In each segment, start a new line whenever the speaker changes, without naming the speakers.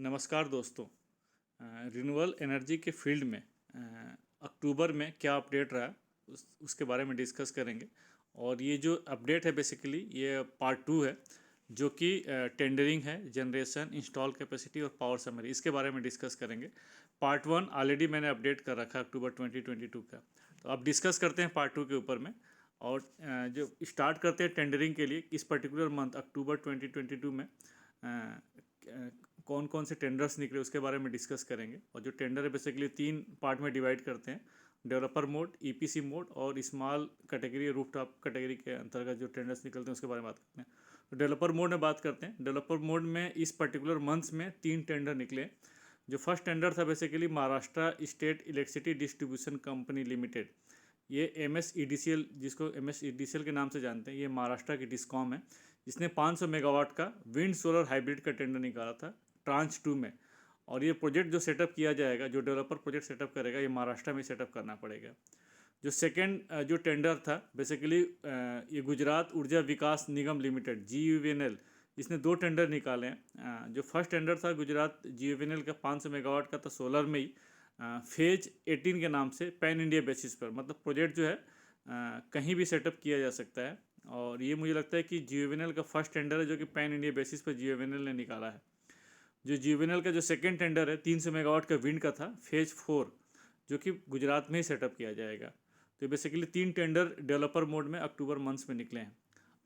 नमस्कार दोस्तों। Renewable energy के फील्ड में अक्टूबर में क्या अपडेट रहा उसके बारे में डिस्कस करेंगे। और ये जो अपडेट है बेसिकली ये पार्ट 2 है, जो कि टेंडरिंग है, जनरेशन, इंस्टॉल कैपेसिटी और पावर समरी, इसके बारे में डिस्कस करेंगे। पार्ट 1 ऑलरेडी मैंने अपडेट कर रखा है अक्टूबर 2022 का, तो अब डिस्कस करते हैं पार्ट 2 के ऊपर में। और जो स्टार्ट करते हैं टेंडरिंग के लिए इस पर्टिकुलर मंथ अक्टूबर 2022 में कौन कौन से टेंडर्स निकले उसके बारे में डिस्कस करेंगे। और जो टेंडर है बेसिकली 3 पार्ट में डिवाइड करते हैं, डेवलपर मोड, ईपीसी मोड और स्मॉल कैटेगरी, रूफटॉप कैटेगरी के अंतर्गत जो टेंडर्स निकलते हैं उसके बारे में बात करते हैं। तो डेवलपर मोड में बात करते हैं। डेवलपर मोड में इस पर्टिकुलर मंथ्स में 3 टेंडर निकले। जो फर्स्ट टेंडर था basically Maharashtra state electricity distribution company limited, ये MSEDCL, जिसको MSEDCL के नाम से जानते हैं, ये महाराष्ट्र की डिस्कॉम है, जिसने 500 मेगावाट का विंड सोलर हाइब्रिड का टेंडर निकाला था ट्रांच 2 में। और ये प्रोजेक्ट जो सेटअप किया जाएगा, जो डेवलपर प्रोजेक्ट सेटअप करेगा, ये महाराष्ट्र में सेटअप करना पड़ेगा। जो सेकेंड जो टेंडर था बेसिकली ये गुजरात ऊर्जा विकास निगम लिमिटेड GUVNL, इसने 2 टेंडर निकाले हैं। जो फर्स्ट टेंडर था गुजरात GUVNL का 500 मेगावाट का था सोलर में ही, फेज 18 के नाम से, पैन इंडिया बेसिस पर, मतलब प्रोजेक्ट जो है कहीं भी सेटअप किया जा सकता है। और ये मुझे लगता है कि GUVNL का फर्स्ट टेंडर है जो कि पैन इंडिया बेसिस पर GUVNL ने निकाला है। जो GUVNL का जो सेकेंड टेंडर है 300 मेगावाट का विंड का था, फेज 4, जो कि गुजरात में ही सेटअप किया जाएगा। तो बेसिकली 3 टेंडर डेवलपर मोड में अक्टूबर मंथ्स में निकले हैं।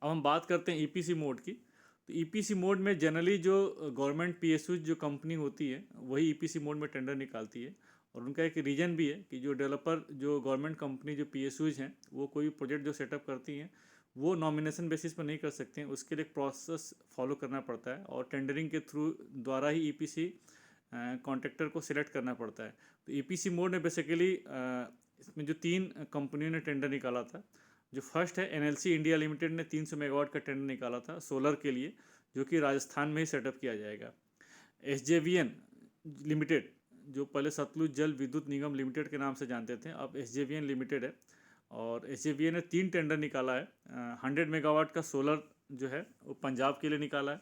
अब हम बात करते हैं EPC मोड की। तो EPC मोड में जनरली जो गवर्नमेंट PSU जो कंपनी होती है वही EPC मोड में टेंडर निकालती है। और उनका एक रीजन भी है कि जो डेवलपर, जो गवर्नमेंट कंपनी, जो PSUs हैं, वो कोई प्रोजेक्ट जो सेटअप करती हैं वो नॉमिनेशन बेसिस पर नहीं कर सकते हैं, उसके लिए एक प्रोसेस फॉलो करना पड़ता है और टेंडरिंग के थ्रू द्वारा ही EPC कॉन्ट्रैक्टर को सिलेक्ट करना पड़ता है। तो EPC मोड में बेसिकली इसमें जो 3 कंपनियों ने टेंडर निकाला था, जो फर्स्ट है NLC इंडिया लिमिटेड ने 300 मेगावाट का टेंडर निकाला था सोलर के लिए, जो कि राजस्थान में ही सेटअप किया जाएगा। SJVN लिमिटेड, जो पहले सतलुज जल विद्युत निगम लिमिटेड के नाम से जानते थे, अब SJVN लिमिटेड है। और SJVN ने 3 टेंडर निकाला है। 100 मेगावाट का सोलर जो है वो पंजाब के लिए निकाला है,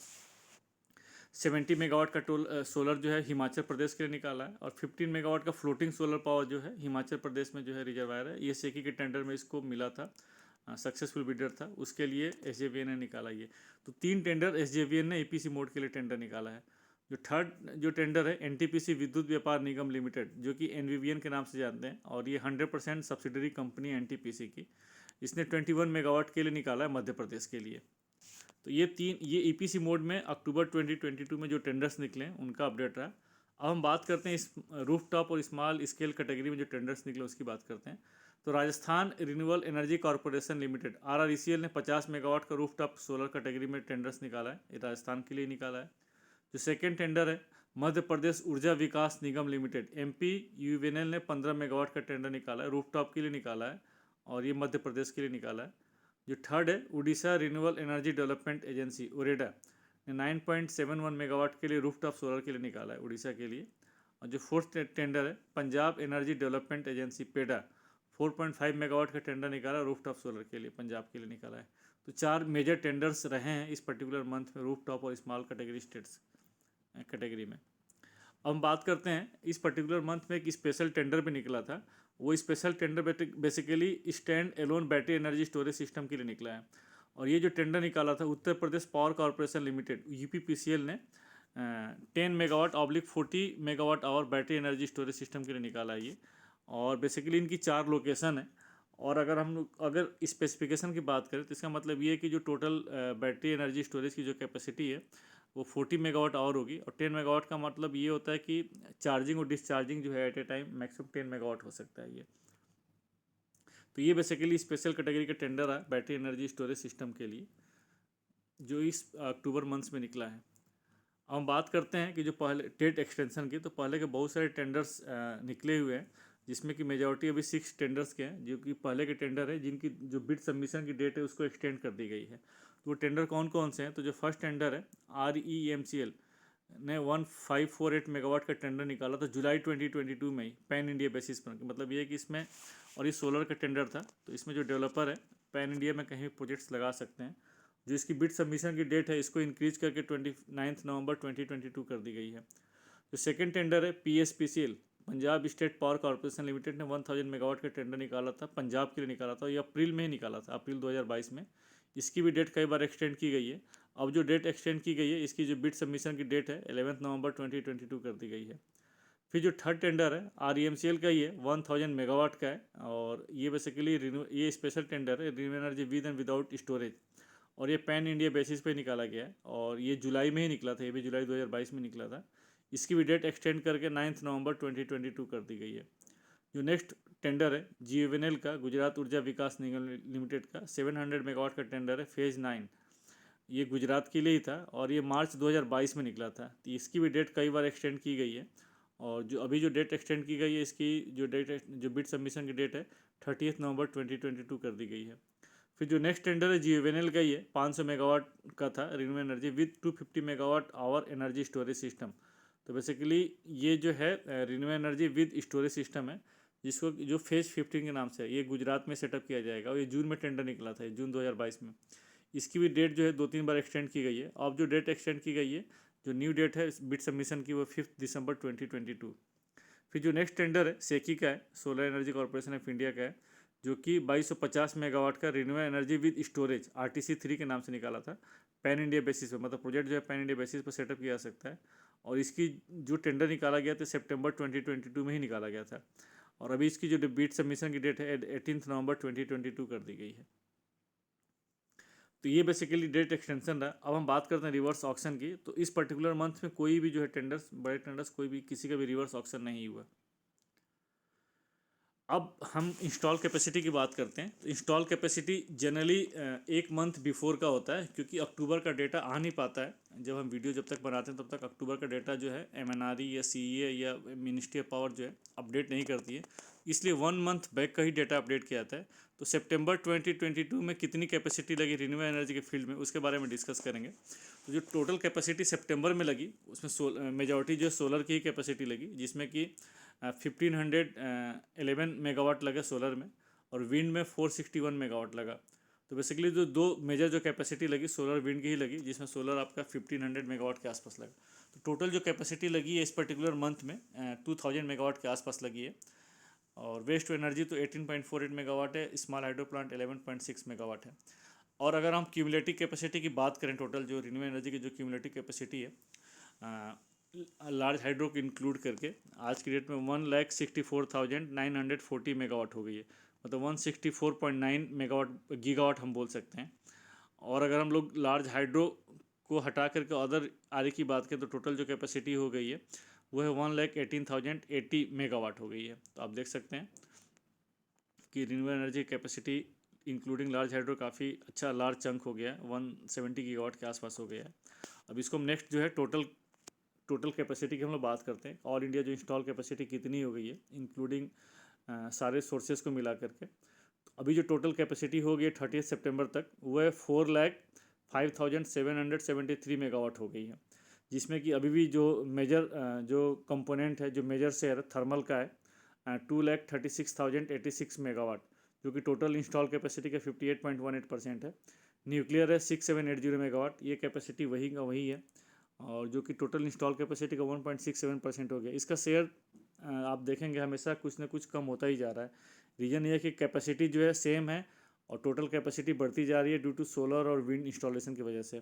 70 मेगावाट का सोलर जो है हिमाचल प्रदेश के लिए निकाला है, और 15 मेगावाट का फ्लोटिंग सोलर पावर जो है हिमाचल प्रदेश में जो है रिजर्वायर है, ये सेकी के टेंडर में इसको मिला था, सक्सेसफुल बिडर था, उसके लिए SJVN ने निकाला ये। तो 3 टेंडर SJVN ने EPC मोड के लिए टेंडर निकाला है। जो थर्ड जो टेंडर है NTPC विद्युत व्यापार निगम लिमिटेड, जो कि NVVN के नाम से जानते हैं, और ये 100% सब्सिडरी कंपनी है NTPC की, इसने 21 मेगावाट के लिए निकाला है मध्य प्रदेश के लिए। तो ये EPC मोड में अक्टूबर 2022 में जो टेंडर्स निकले हैं उनका अपडेट रहा। अब हम बात करते हैं इस रूफटॉप और स्मॉल स्केल कैटेगरी में जो टेंडर्स निकले उसकी बात करते हैं। तो Rajasthan renewable energy corporation limited RRECL ने 50 मेगावाट का रूफटॉप सोलर कैटेगरी में टेंडर्स निकाला है, ये राजस्थान के लिए निकाला है। जो सेकेंड टेंडर है मध्य प्रदेश ऊर्जा विकास निगम लिमिटेड MPUVNL ने 15 मेगावाट का टेंडर निकाला है, रूफटॉप के लिए निकाला है, और ये मध्य प्रदेश के लिए निकाला है। जो थर्ड है Orissa renewable energy development agency UREDA ने 9.71 मेगावाट के लिए रूफटॉप सोलर के लिए निकाला है उड़ीसा के लिए। और जो फोर्थ टेंडर है पंजाब एनर्जी डेवलपमेंट एजेंसी पेडा, 4.5 मेगावाट का टेंडर निकाला रूफटॉप सोलर के लिए, पंजाब के लिए निकाला है। तो 4 मेजर टेंडर्स रहे हैं इस पर्टिकुलर मंथ में रूफटॉप और स्मॉल कैटेगरी स्टेट्स कैटेगरी में। अब हम बात करते हैं इस पर्टिकुलर मंथ में एक स्पेशल टेंडर भी निकला था। वो special tender basically standalone battery energy storage system के लिए निकला है। और ये जो टेंडर निकाला था Uttar Pradesh power corporation limited UPPCL ने 10 megawatt oblique 40 megawatt our battery energy storage system के लिए निकाला है ये। और बेसिकली इनकी 4 लोकेशन है। और अगर स्पेसिफिकेशन की बात करें तो इसका मतलब ये है कि जो टोटल बैटरी एनर्जी स्टोरेज की जो कैपेसिटी है वो 40 मेगावाट आवर होगी। और 10 मेगावाट का मतलब ये होता है कि चार्जिंग और डिस्चार्जिंग जो है at a time maximum 10 megawatt हो सकता है ये। तो ये बेसिकली स्पेशल कैटेगरी का टेंडर है बैटरी एनर्जी स्टोरेज सिस्टम के लिए, जो इस अक्टूबर मंथ्स में निकला है। अब हम बात करते हैं कि जो पहले टेट एक्सटेंशन की, तो पहले के बहुत सारे टेंडर्स निकले हुए हैं, जिसमें कि मेजॉरिटी अभी 6 टेंडर्स के हैं जो कि पहले के टेंडर है, जिनकी जो बिड सबमिशन की डेट है उसको एक्सटेंड कर दी गई है। तो वो टेंडर कौन कौन से हैं? तो जो फर्स्ट टेंडर है REMCL ने 1548 मेगावाट का टेंडर निकाला था जुलाई 2022 में ही, पैन इंडिया बेसिस पर। मतलब ये है कि इसमें, और ये सोलर का टेंडर था, तो इसमें जो डेवलपर है पैन इंडिया में कहीं भी प्रोजेक्ट्स लगा सकते हैं। जो इसकी बिड सबमिशन की डेट है इसको इंक्रीज करके 29 नवंबर 2022 कर दी गई है। जो सेकंड टेंडर है PSPCL, Punjab state power corporation limited ने 1000 मेगावाट का टेंडर निकाला था, पंजाब के लिए निकाला था। ये अप्रैल में ही निकाला था, अप्रैल 2022 में। इसकी भी डेट कई बार एक्सटेंड की गई है। अब जो डेट एक्सटेंड की गई है, इसकी जो बिड सबमिशन की डेट है 11 नवंबर 2022 कर दी गई है। फिर जो थर्ड टेंडर है REMCL का ही है, 1000 मेगावाट का है। और ये बेसिकली ये स्पेशल टेंडर है ReNew Energy with and without storage, और ये पैन इंडिया बेसिस पे निकाला गया है। और ये जुलाई में ही निकला था, ये भी जुलाई 2022 में निकला था। इसकी भी डेट एक्सटेंड करके 9 नवंबर 2022 कर दी गई है। जो नेक्स्ट टेंडर है GUVNL का, गुजरात ऊर्जा विकास निगम लिमिटेड का 700 मेगावाट का टेंडर है, फेज़ 9। ये गुजरात के लिए ही था और ये मार्च 2022 में निकला था। तो इसकी भी डेट कई बार एक्सटेंड की गई है। और जो अभी जो डेट एक्सटेंड की गई है, इसकी जो बिड सबमिशन की डेट है 30 नवंबर 2022 कर दी गई है। फिर जो नेक्स्ट टेंडर है GUVNL का ही है, 500 मेगावाट का था, ReNew Energy with 250 megawatt hour energy storage system. तो बेसिकली ये जो है ReNew Energy with storage system है, जिसको जो फेज 15 के नाम से है, ये गुजरात में सेटअप किया जाएगा। और ये जून में टेंडर निकला था, जून 2022 में। इसकी भी डेट जो है 2-3 बार एक्सटेंड की गई है। अब जो डेट एक्सटेंड की गई है, जो न्यू डेट है बिड सबमिशन की, वो 5 दिसंबर 2022। फिर जो नेक्स्ट टेंडर है सेकी का है, solar energy corporation of India का है, जो कि 2250 मेगावाट का renew Energy with storage RTC 3 के नाम से निकाला था। पैन इंडिया बेसिस पे, मतलब प्रोजेक्ट जो है पैन इंडिया बेसिस पर सेटअप किया जा सकता है। और इसकी जो टेंडर निकाला गया था सितंबर 2022 में ही निकाला गया था। और अभी इसकी जो बिड सबमिशन की डेट है 18 नवंबर 2022 कर दी गई है। तो ये बेसिकली डेट एक्सटेंशन रहा। अब हम बात करते हैं रिवर्स ऑक्शन की। तो इस पर्टिकुलर मंथ में कोई भी जो है टेंडर्स, बड़े टेंडर्स, कोई भी किसी का भी रिवर्स ऑक्शन नहीं हुआ। अब हम इंस्टॉल कैपेसिटी की बात करते हैं। तो install capacity generally 1 month before का होता है, क्योंकि अक्टूबर का डेटा आ नहीं पाता है। जब हम वीडियो जब तक बनाते हैं तब तक अक्टूबर का डेटा जो है MNRE या CEA या मिनिस्ट्री ऑफ पावर जो है अपडेट नहीं करती है, इसलिए 1 मंथ बैक का ही डेटा अपडेट किया जाता है। तो सितंबर 2022 में कितनी कैपेसिटी लगी रिन्यूएबल एनर्जी के फील्ड में, उसके बारे में डिस्कस करेंगे। तो जो टोटल कैपेसिटी सितंबर में लगी, उसमें मेजॉरिटी जो सोलर की ही कैपेसिटी लगी, जिसमें कि 1511 मेगावाट लगा सोलर में, और विंड में 461 मेगावाट लगा। तो बेसिकली जो दो मेजर जो कैपेसिटी लगी सोलर विंड की ही लगी, जिसमें सोलर आपका 1500 मेगावाट के आसपास लगा। तो टोटल जो कैपेसिटी लगी है इस पर्टिकुलर मंथ में 2000 मेगावाट के आसपास लगी है। और वेस्ट टू एनर्जी तो 18.48 मेगावाट है, स्मॉल हाइड्रो प्लांट 11.6 मेगावाट है। और अगर हम क्यूमुलेटिव कैपेसिटी की बात करें, टोटल जो रिन्यूएबल एनर्जी की जो क्यूमुलेटिव कैपेसिटी है लार्ज हाइड्रो को इंक्लूड करके, आज की डेट में 1,64,940 मेगावाट हो गई है। मतलब 164.9 मेगावाट गीगावाट हम बोल सकते हैं। और अगर हम लोग लार्ज हाइड्रो को हटा करके अदर आरे की बात करें, तो टोटल जो कैपेसिटी हो गई है वो है 1,18,080 मेगावाट हो गई है। तो आप देख सकते हैं कि renewable energy capacity including large hydro काफ़ी अच्छा लार्ज चंक हो गया है, 170 गीगावाट के आसपास हो गया है। अब इसको हम नेक्स्ट जो है टोटल कैपेसिटी की हम लोग बात करते हैं। ऑल इंडिया जो इंस्टॉल कैपेसिटी कितनी हो गई है इंक्लूडिंग सारे सोर्सेज को मिला करके। तो अभी जो टोटल कैपेसिटी हो गई है 30 सितंबर तक, वो है 4,05,773 मेगावाट हो गई है। जिसमें कि अभी भी जो मेजर जो कंपोनेंट है, जो मेजर शेयर थर्मल का है 2,36,086 मेगावाट, जो कि टोटल इंस्टॉल कैपेसिटी का 58.18% है। न्यूक्लियर है 6,780 मेगावाट, ये कैपेसिटी वही का वही है, और जो कि टोटल इंस्टॉल कैपेसिटी का 1.67% हो गया। इसका शेयर आप देखेंगे हमेशा कुछ ना कुछ कम होता ही जा रहा है। रीज़न ये है कि कैपेसिटी जो है सेम है और टोटल कैपेसिटी बढ़ती जा रही है ड्यू टू सोलर और विंड इंस्टॉलेशन की वजह से।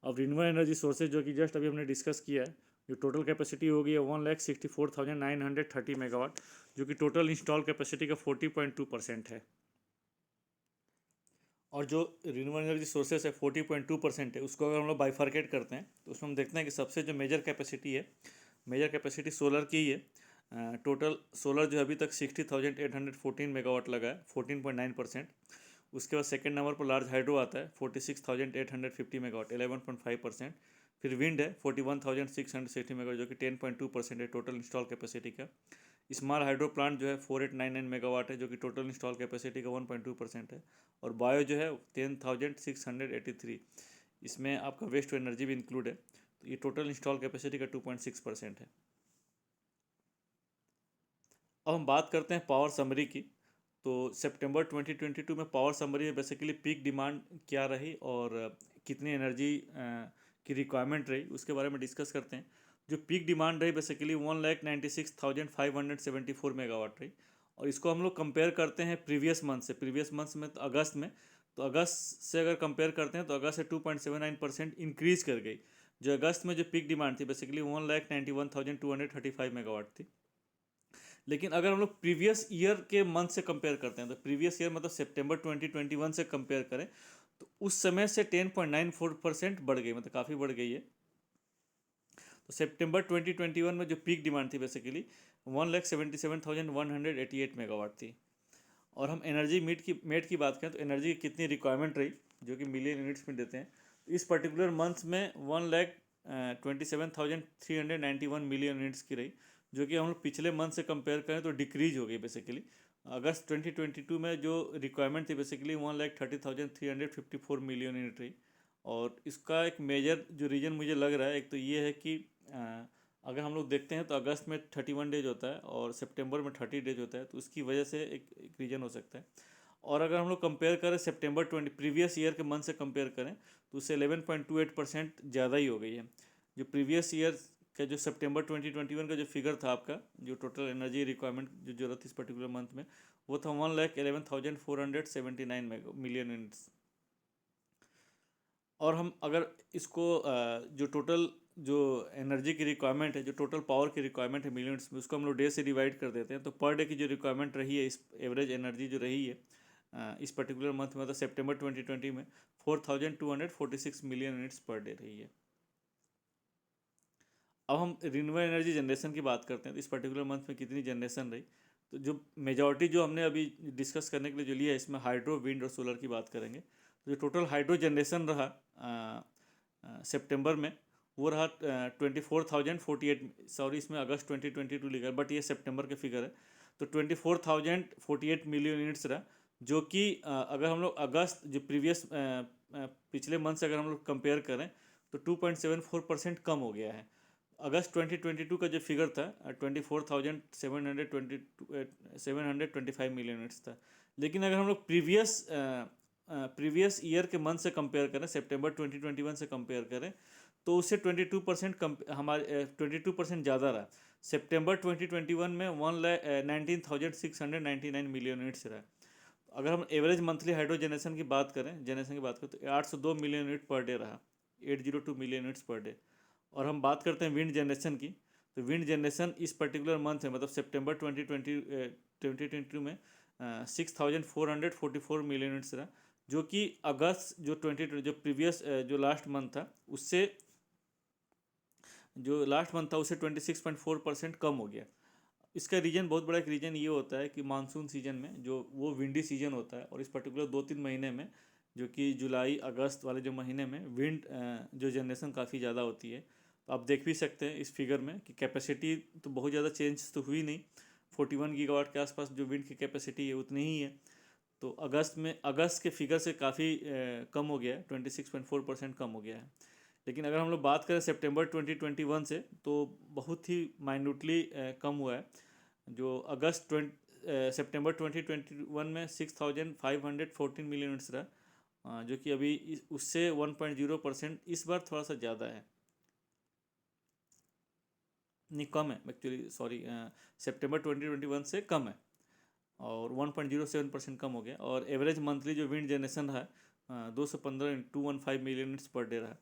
अब रिन्यूएबल एनर्जी सोर्सेज जो कि जस्ट अभी हमने डिस्कस किया है, जो टोटल कैपेसिटी हो गई है 1,64,930 मेगावाट, जो कि टोटल इंस्टॉल कैपेसिटी का 40.2% है। और जो रिन्यूएबल एनर्जी सोर्सेस है 40.2% है, उसको अगर हम लोग बाइफर्केट करते हैं तो उसमें हम देखते हैं कि सबसे जो मेजर कैपेसिटी सोलर की ही है। टोटल सोलर जो अभी तक 60,814 मेगावाट लगा है, 14.9%। उसके बाद सेकंड नंबर पर लार्ज हाइड्रो आता है 46,850 मेगावाट, 11.5%। फिर विंड है 41,660 मेगावाट, जो कि 10.2% है टोटल इंस्टॉल कैपेसिटी का। स्मॉल हाइड्रो प्लांट जो है 4899 मेगावाट है, जो कि टोटल इंस्टॉल कैपेसिटी का 1.2% है। और बायो जो है 10,683, इसमें आपका वेस्ट टू एनर्जी भी इंक्लूड है, तो ये टोटल इंस्टॉल कैपेसिटी का 2.6% है। अब हम बात करते हैं पावर समरी की। तो सितंबर 2022 में पावर समरी में बेसिकली पीक डिमांड क्या रही और कितनी एनर्जी की रिक्वायरमेंट रही, उसके बारे में डिस्कस करते हैं। जो पीक डिमांड रही बेसिकली 1,96,574 मेगावाट रही। और इसको हम लोग कंपेयर करते हैं प्रीवियस मंथ से, प्रीवियस मंथ में तो अगस्त में, तो अगस्त से अगर कंपेयर करते हैं तो अगस्त से 2.79% इंक्रीज कर गई। जो अगस्त में जो पीक डिमांड थी बेसिकली 1,91,235 मेगावाट थी। लेकिन अगर हम लोग प्रीवियस ईयर के मंथ से कंपेयर करते हैं, तो प्रीवियस ईयर मतलब सितंबर 2021 से कंपेयर करें तो उस समय से 10.94% बढ़ गई, मतलब काफ़ी बढ़ गई है। तो सितंबर 2021 में जो पीक डिमांड थी बेसिकली 1,77,188 मेगावाट थी। और हम एनर्जी मेट की बात करें तो एनर्जी की कितनी रिक्वायरमेंट रही, जो कि मिलियन यूनिट्स में देते हैं, तो इस पर्टिकुलर मंथ में 1,27,391 मिलियन यूनिट्स की रही, जो कि हम लोग पिछले मंथ से कंपेयर करें तो डिक्रीज हो गई बेसिकली। अगस्त 2022 में जो रिक्वायरमेंट थी बेसिकली 1,30,354 मिलियन यूनिट रही। और इसका एक मेजर जो रीज़न मुझे लग रहा है, एक तो ये है कि अगर हम लोग देखते हैं तो अगस्त में 31 डेज होता है और सितंबर में 30 डेज होता है, तो उसकी वजह से एक रीज़न हो सकता है। और अगर हम लोग कंपेयर करें सितंबर 20 प्रीवियस ईयर के मंथ से कंपेयर करें तो उससे 11.28% ज़्यादा ही हो गई है। जो प्रीवियस ईयर का जो सितंबर 2021 का जो फिगर था आपका, जो टोटल एनर्जी रिक्वायरमेंट जो जरूरत थी इस पर्टिकुलर मंथ में, वो था 1,11,479 मिलियन यूनिट्स। और हम अगर इसको जो टोटल जो एनर्जी की रिक्वायरमेंट है, जो टोटल पावर की रिक्वायरमेंट है मिलियंस में, उसको हम लोग डे से डिवाइड कर देते हैं, तो पर डे की जो रिक्वायरमेंट रही है, इस एवरेज एनर्जी जो रही है इस पर्टिकुलर मंथ में, मतलब सितंबर 2020 में 4,246 मिलियन यूनिट्स पर डे रही है। अब हम रिन्यूएबल एनर्जी जनरेशन की बात करते हैं, तो इस पर्टिकुलर मंथ में कितनी जनरेशन रही। तो जो मेजॉरिटी जो हमने अभी डिस्कस करने के लिए जो लिया है, इसमें हाइड्रो, विंड और सोलर की बात करेंगे। तो जो टोटल हाइड्रो जनरेशन रहा सितंबर में, वो रहा 24,048, सॉरी इसमें अगस्त 2022 लिखा है बट ये सितंबर के फिगर है। तो 24,048 मिलियन यूनिट्स रहा, जो कि अगर हम लोग अगस्त जो प्रीवियस पिछले मंथ से अगर हम लोग कंपेयर करें तो 2.74% कम हो गया है। अगस्त 2022 का जो फिगर था 24,725 मिलियन यूनिट्स था। लेकिन अगर हम लोग प्रीवियस ईयर के मंथ से कंपेयर करें, सितंबर 2021 से कंपेयर करें, तो उससे 22% कम, हमारे 22% ज़्यादा रहा। सितंबर 2021 में 1,19,699 मिलियन यूनिट्स रहा। अगर हम एवरेज मंथली हाइड्रो जनरेशन की बात करें तो 802 मिलियन यूनिट पर डे रहा, 802 मिलियन यूनिट्स पर डे। और हम बात करते हैं विंड जनरेशन की, तो विंड जनरेशन इस पर्टिकुलर मंथ है, मतलब सितंबर 2022 में 6,444 मिलियन यूनिट्स रहा, जो कि अगस्त जो प्रीवियस जो लास्ट मंथ था उससे 26.4% कम हो गया। इसका रीज़न, बहुत बड़ा एक रीज़न ये होता है कि मानसून सीजन में जो वो विंडी सीजन होता है, और इस पर्टिकुलर 2-3 महीने में, जो कि जुलाई अगस्त वाले जो महीने में विंड जो जनरेशन काफ़ी ज़्यादा होती है। तो आप देख भी सकते हैं इस फिगर में कि कैपेसिटी तो बहुत ज़्यादा चेंज तो हुई नहीं, 41 गीगावाट के आसपास जो विंड की कैपेसिटी है उतनी ही है। तो अगस्त के फिगर से काफ़ी कम हो गया है, 26.4% कम हो गया है। लेकिन अगर हम लोग बात करें सितंबर 2021 से, तो बहुत ही माइन्यूटली कम हुआ है। जो सितंबर 2021 में 6,514 मिलियन यूनिट्स रहा, जो कि अभी उससे 1.0% इस बार थोड़ा सा ज़्यादा है, नहीं कम है एक्चुअली, सॉरी, सितंबर 2021 से कम है और 1.07% कम हो गया। और एवरेज मंथली जो विंड जनरेशन रहा 215 मिलियन यूनिट्स पर डे रहा।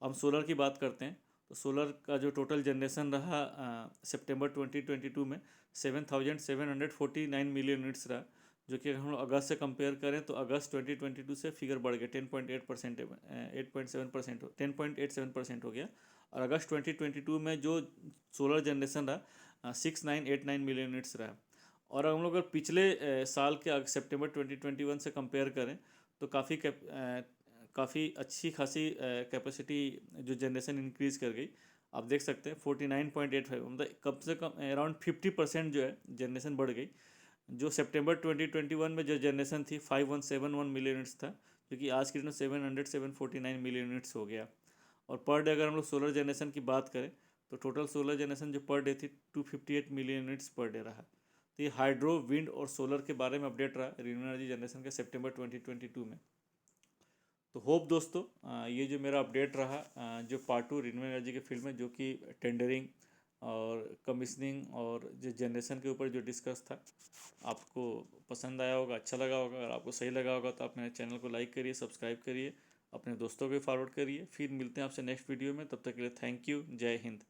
अब सोलर की बात करते हैं, तो सोलर का जो टोटल जनरेशन रहा सितंबर 2022 में 7,749 मिलियन यूनिट्स रहा, जो कि अगर हम लोग अगस्त से कंपेयर करें तो अगस्त 2022 से फिगर बढ़ गया 10.8%, 8.7%, 10.87% हो गया। और अगस्त 2022 में जो सोलर जनरेशन रहा 6,989 मिलियन यूनिट्स रहा। और हम लोग अगर पिछले साल के सितंबर 2021 से कंपेयर करें तो काफ़ी अच्छी खासी कैपेसिटी जो जनरेशन इंक्रीज़ कर गई। आप देख सकते हैं 49.85, मतलब कम से कम अराउंड 50% जो है जनरेशन बढ़ गई। जो सितंबर 2021 में जो जनरेशन थी 5171 मिलियन यूनिट्स था, जो कि आज की डेट में 749 मिलियन यूनिट्स हो गया। और पर डे अगर हम लोग सोलर जनरेशन की बात करें तो टोटल सोलर जनरेशन जो पर डे थी 258 मिलियन यूनिट्स पर डे रहा। तो ये हाइड्रो, विंड और सोलर के बारे में अपडेट रहा रिन्यूएबल एनर्जी जनरेशन के सितंबर 2022 में। तो होप दोस्तों ये जो मेरा अपडेट रहा जो पार्ट 2 रिन्यूएबल एनर्जी के फील्ड में जो कि टेंडरिंग और कमीशनिंग और जो जनरेशन के ऊपर जो डिस्कस था आपको पसंद आया होगा, अच्छा लगा होगा। अगर आपको सही लगा होगा तो आप मेरे चैनल को लाइक करिए, सब्सक्राइब करिए, अपने दोस्तों को फॉरवर्ड करिए। फिर मिलते हैं आपसे नेक्स्ट वीडियो में, तब तक के लिए थैंक यू। जय हिंद।